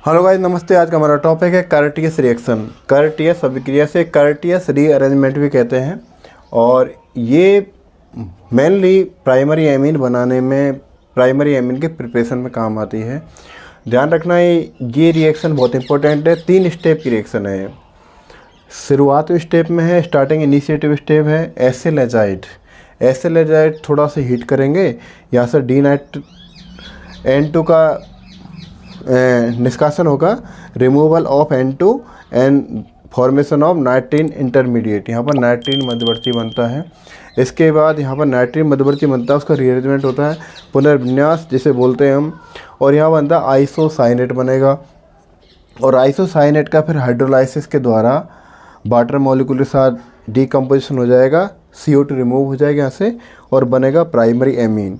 Hello guys, नमस्ते। आज का हमारा टॉपिक है कर्टियस रिएक्शन। कर्टियस अभिक्रिया से कर्टियस रीअरेंजमेंट भी कहते हैं और ये मेनली प्राइमरी एमीन बनाने में, प्राइमरी एमीन के प्रिपरेशन में काम आती है। ध्यान रखना ये रिएक्शन बहुत इंपॉर्टेंट है। 3 स्टेप की रिएक्शन है। शुरुआत स्टेप में है, स्टार्टिंग इनिशिएटिव स्टेप है एसिल एजाइड। एसिल एजाइड थोड़ा सा हीट करेंगे, यहाँ से डी नाइट N2 का निष्कासन होगा, removal of N2 and formation of नाइट्रीन intermediate. यहाँ पर नाइट्रीन मध्यवर्ती बनता है। इसके बाद यहाँ पर नाइट्रीन मध्यवर्ती बनता है, उसका रीअरेंजमेंट होता है, पुनर्विन्यास जिसे बोलते हैं हम। और यहाँ बनता है आइसोसाइनेट बनेगा और आइसोसाइनेट का फिर हाइड्रोलाइसिस के द्वारा वाटर मॉलिक्यूल के साथ डीकम्पोजिशन हो जाएगा, CO2 रिमूव हो जाएगा यहाँ से और बनेगा प्राइमरी एमीन।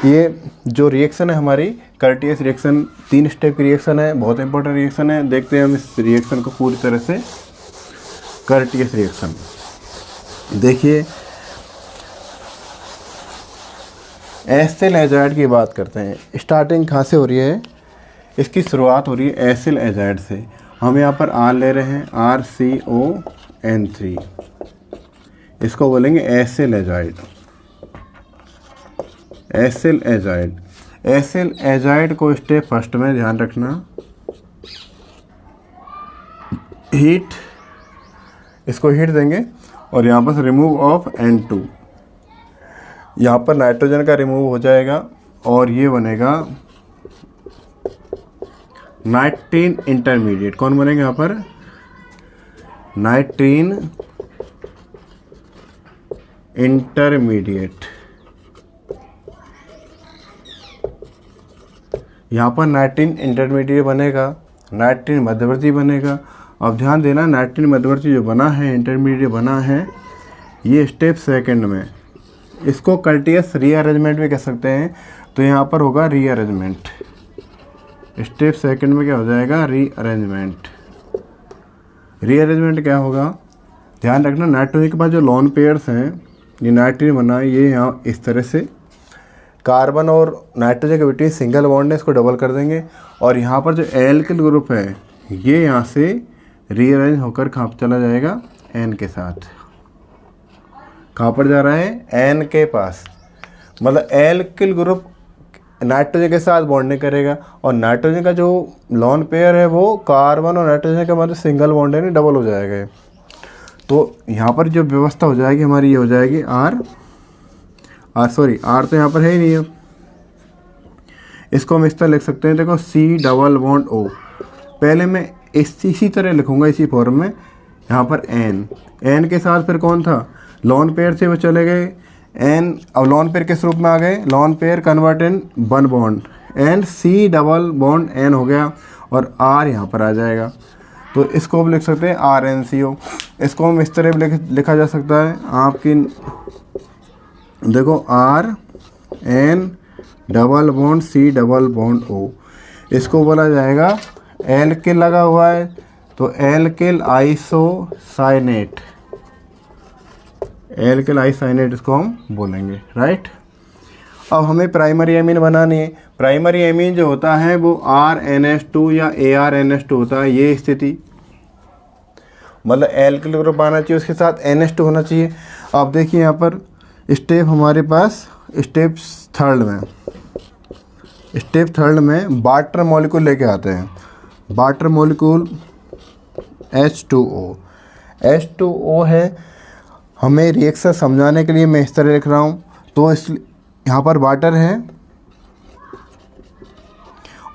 ये जो रिएक्शन है हमारी कर्टियस रिएक्शन 3 स्टेप की रिएक्शन है, बहुत इंपॉर्टेंट रिएक्शन है। देखते हैं हम इस रिएक्शन को पूरी तरह से। कर्टियस रिएक्शन देखिए, एसिल एजाइड की बात करते हैं। स्टार्टिंग कहाँ से हो रही है? इसकी शुरुआत हो रही है एसिल एजाइड से। हम यहाँ पर R ले रहे हैं, RCON3, इसको बोलेंगे acyl azide. Acyl azide, acyl azide को स्टेप फर्स्ट में ध्यान रखना, हीट, इसको हीट देंगे और यहाँ पर रिमूव ऑफ N2, यहाँ पर नाइट्रोजन का रिमूव हो जाएगा और ये बनेगा नाइट्रीन इंटरमीडिएट। कौन बनेगा यहाँ पर? नाइट्रीन इंटरमीडिएट। यहाँ पर नाइट्रीन इंटरमीडिएट बनेगा, नाइट्रीन मध्यवर्ती बनेगा। अब ध्यान देना, नाइट्रीन मध्यवर्ती जो बना है, इंटरमीडिएट बना है, ये स्टेप सेकंड में, इसको कर्टियस रीअरेंजमेंट भी कह सकते हैं। तो यहाँ पर होगा रीअरेंजमेंट। स्टेप सेकंड में क्या हो जाएगा? रीअरेंजमेंट। रीअरेंजमेंट क्या होगा? ध्यान रखना, नाइट्रोजन के पास जो लोन पेयर्स हैं, ये नाइट्रीन बना है, ये यहाँ इस तरह से कार्बन और नाइट्रोजन के बीच सिंगल बॉन्ड है, इसको डबल कर देंगे और यहाँ पर जो एल्किल ग्रुप है ये यहाँ से रीअरेंज होकर कहाँ पर चला जाएगा? N के साथ। कहाँ पर जा रहा है? N के पास। मतलब एल्किल ग्रुप नाइट्रोजन के साथ बॉन्ड नहीं करेगा और नाइट्रोजन का जो लोन पेयर है वो कार्बन और नाइट्रोजन के बाद सिंगल बॉन्ड है, नहीं डबल हो जाएगा। तो यहाँ पर जो व्यवस्था हो जाएगी हमारी, ये हो जाएगी R तो यहाँ पर है ही नहीं है, इसको हम इस तरह लिख सकते हैं। देखो C+O। पहले मैं इसी तरह लिखूंगा, इसी फॉर्म में। यहाँ पर N के साथ फिर कौन था? लोन पेयर से वो चले गए N, अब लोन पेयर किस रूप में आ गए? Lone pair convert in 1 bond, and C+N हो गया और R यहाँ पर आ जाएगा। तो इसको हम लिख सकते हैं RNCO। इसको हम इस तरह भी लिखा जा सकता है आपकी, देखो RN+C+O, इसको बोला जाएगा एल्किल लगा हुआ है तो एल्किल आइसोसाइनेट। एल्किल आइसोसाइनेट इसको हम बोलेंगे, राइट। अब हमें प्राइमरी एमीन बनानी है। प्राइमरी एमीन जो होता है वो RNS2 या ARNS2 होता है। ये स्थिति मतलब एल्किल ग्रुप आना चाहिए, उसके साथ NH2 होना चाहिए। अब देखिए यहाँ पर स्टेप हमारे पास, स्टेप थर्ड में वाटर मॉलिक्यूल लेके आते हैं। वाटर मॉलिक्यूल H2O है। हमें रिएक्शन समझाने के लिए मैं इस तरह लिख रहा हूँ। तो इस यहाँ पर वाटर है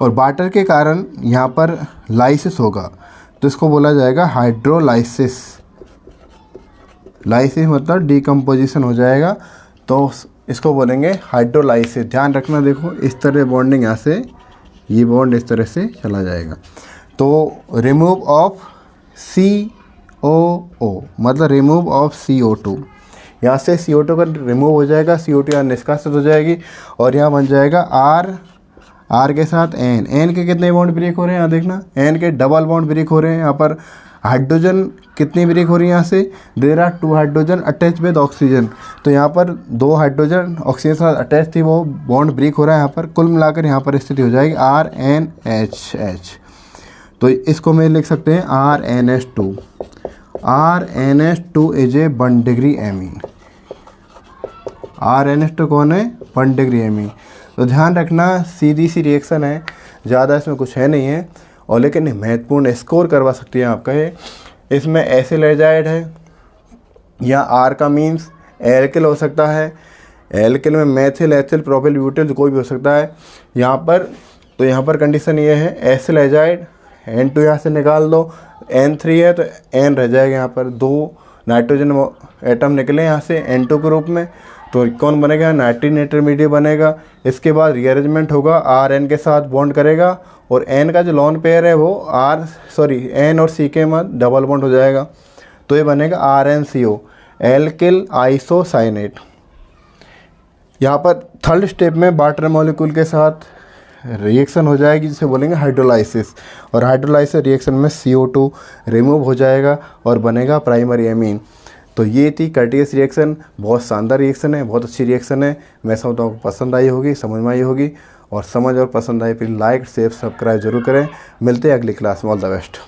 और वाटर के कारण यहाँ पर लाइसिस होगा, तो इसको बोला जाएगा हाइड्रोलाइसिस। लाइसिस मतलब डीकम्पोजिशन हो जाएगा, तो इसको बोलेंगे हाइड्रोलाइसिस। ध्यान रखना, देखो इस तरह बॉन्डिंग, यहाँ से ये बॉन्ड इस तरह से चला जाएगा। तो रिमूव ऑफ COO मतलब रिमूव ऑफ CO2, यहाँ से CO2 का रिमूव हो जाएगा, CO2 यहाँ निष्कासित हो जाएगी और यहाँ बन जाएगा R के साथ N के कितने बॉन्ड ब्रेक हो रहे हैं? यहाँ देखना, N के डबल बॉन्ड ब्रेक हो रहे हैं। यहाँ पर हाइड्रोजन कितनी ब्रेक हो रही है? यहाँ से there are 2 hydrogen attach with oxygen, तो यहाँ पर 2 हाइड्रोजन ऑक्सीजन के साथ अटैच थी, वो बॉन्ड ब्रेक हो रहा है यहाँ पर। कुल मिलाकर यहाँ पर स्थिति हो जाएगी RNHH। तो इसको मैं लिख सकते हैं RnH2। RnH2 is a 1 degree amine. RnH2 कौन है? 1 डिग्री एमीन। तो ध्यान रखना सीधी सी रिएक्शन है, ज़्यादा इसमें कुछ है नहीं है, और लेकिन महत्वपूर्ण स्कोर करवा सकती है आपका ये। इसमें एसिल एजाइड है, या R का मीन्स एल्किल हो सकता है। एल्किल में मेथिल, एथिल, प्रोपिल, ब्यूटिल कोई भी हो सकता है यहाँ पर। तो यहाँ पर कंडीशन ये है एसिल एजाइड, N2 यहाँ से निकाल दो, N3 है तो N रह जाएगा यहाँ पर, 2 नाइट्रोजन एटम निकले यहाँ से N2 के रूप में। तो कौन बनेगा? नाइट्रीन इंटरमीडिएट बनेगा। इसके बाद रीअरेंजमेंट होगा, RN के साथ बॉन्ड करेगा, और N का जो लॉन पेयर है वो N और C के मध्य डबल बॉन्ड हो जाएगा। तो ये बनेगा RnCO, एल्किल आइसोसाइनेट। यहाँ पर थर्ड स्टेप में वाटर मॉलिक्यूल के साथ रिएक्शन हो जाएगी, जिसे बोलेंगे हाइड्रोलाइसिस, और हाइड्रोलाइसिस रिएक्शन में CO2 रिमूव हो जाएगा और बनेगा प्राइमरी एमीन। तो ये थी कर्टियस रिएक्शन। बहुत शानदार रिएक्शन है, बहुत अच्छी रिएक्शन है। मैं समझता हूँ पसंद आई होगी, समझ में आई होगी, और समझ और पसंद आई फिर लाइक शेयर सब्सक्राइब जरूर करें। मिलते हैं अगली क्लास में। All the best.